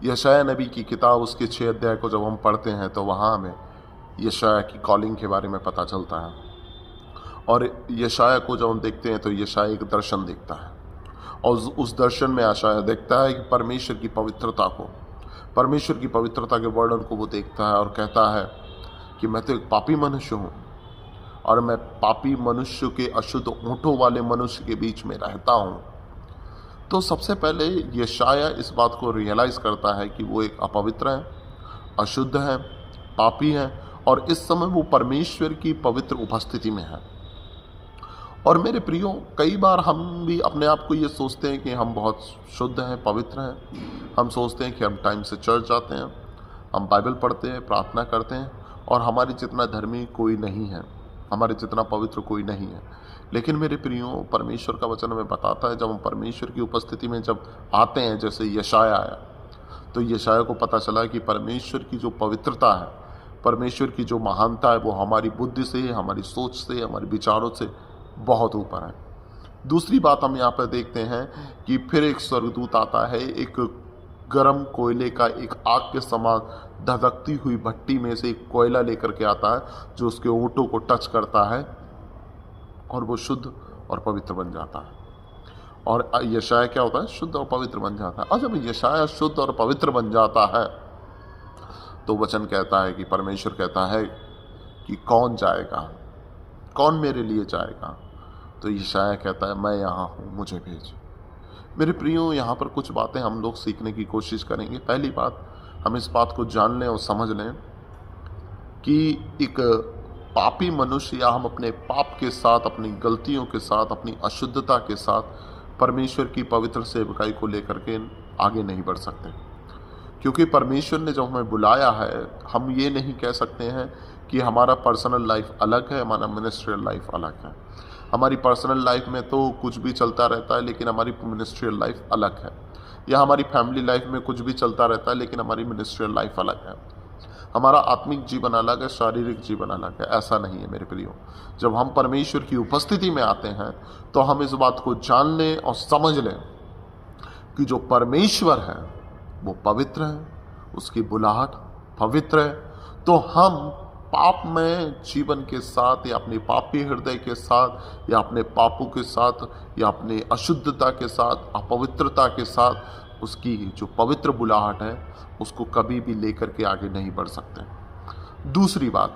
यशायाह नबी की किताब उसके 6 अध्याय को जब हम पढ़ते हैं तो वहाँ हमें यशायाह की कॉलिंग के बारे में पता चलता है। और यशायाह को जब हम देखते हैं तो यशायाह एक दर्शन देखता है और उस दर्शन में यशायाह देखता है कि परमेश्वर की पवित्रता को, परमेश्वर की पवित्रता के वर्णन को वो देखता है और कहता है कि मैं तो एक पापी मनुष्य हूँ और मैं पापी मनुष्य के अशुद्ध ओंठों वाले मनुष्य के बीच में रहता हूँ। तो सबसे पहले यशायाह इस बात को रियलाइज़ करता है कि वो एक अपवित्र है, अशुद्ध है, पापी है और इस समय वो परमेश्वर की पवित्र उपस्थिति में है। और मेरे प्रियो, कई बार हम भी अपने आप को ये सोचते हैं कि हम बहुत शुद्ध हैं, पवित्र हैं। हम सोचते हैं कि हम टाइम से चर्च जाते हैं, हम बाइबल पढ़ते हैं, प्रार्थना करते हैं और हमारे जितना धर्मी कोई नहीं है, हमारे जितना पवित्र कोई नहीं है। लेकिन मेरे प्रियो, परमेश्वर का वचन हमें बताता है जब हम परमेश्वर की उपस्थिति में जब आते हैं, जैसे यशायाह आया, तो यशायाह को पता चला कि परमेश्वर की जो पवित्रता है, परमेश्वर की जो महानता है, वो हमारी बुद्धि से, हमारी सोच से, हमारे विचारों से बहुत ऊपर है। दूसरी बात हम यहाँ पर देखते हैं कि फिर एक स्वर्गदूत आता है, एक गरम कोयले का एक आग के समान धधकती हुई भट्टी में से एक कोयला लेकर के आता है जो उसके ओंठों को टच करता है और वो शुद्ध और पवित्र बन जाता है। और यशायाह क्या होता है? शुद्ध और पवित्र बन जाता है। और जब यशायाह शुद्ध और पवित्र बन जाता है तो वचन कहता है कि परमेश्वर कहता है कि कौन जाएगा, कौन मेरे लिए जाएगा? तो यशायाह कहता है, मैं यहाँ हूँ, मुझे भेज। मेरे प्रियो, यहाँ पर कुछ बातें हम लोग सीखने की कोशिश करेंगे। पहली बात, हम इस बात को जान लें और समझ लें कि एक पापी मनुष्य या हम अपने पाप के साथ, अपनी गलतियों के साथ, अपनी अशुद्धता के साथ परमेश्वर की पवित्र सेवकाई को लेकर के आगे नहीं बढ़ सकते। क्योंकि परमेश्वर ने जब हमें बुलाया है, हम ये नहीं कह सकते हैं कि हमारा पर्सनल लाइफ अलग है, हमारा मिनिस्ट्रियल लाइफ अलग है। हमारी पर्सनल लाइफ में तो कुछ भी चलता रहता है लेकिन हमारी मिनिस्ट्रियल लाइफ अलग है, या हमारी फैमिली लाइफ में कुछ भी चलता रहता है लेकिन हमारी मिनिस्ट्रियल लाइफ अलग है। हमारा आत्मिक जीवन अलग है, शारीरिक जीवन अलग है। ऐसा नहीं है मेरे प्रियो। जब हम परमेश्वर की उपस्थिति में आते हैं तो हम इस बात को जान लें और समझ लें कि जो परमेश्वर है वो पवित्र है, उसकी बुलाहट पवित्र है। तो हम पाप में जीवन के साथ या अपने पापी हृदय के साथ या अपने पापों के साथ या अपने अशुद्धता के साथ, अपवित्रता के साथ, उसकी जो पवित्र बुलाहट है उसको कभी भी लेकर के आगे नहीं बढ़ सकते। दूसरी बात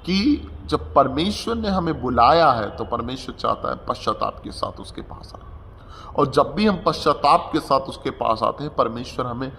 कि जब परमेश्वर ने हमें बुलाया है तो परमेश्वर चाहता है पश्चाताप के साथ उसके पास आए। और जब भी हम पश्चाताप के साथ उसके पास आते हैं, परमेश्वर हमें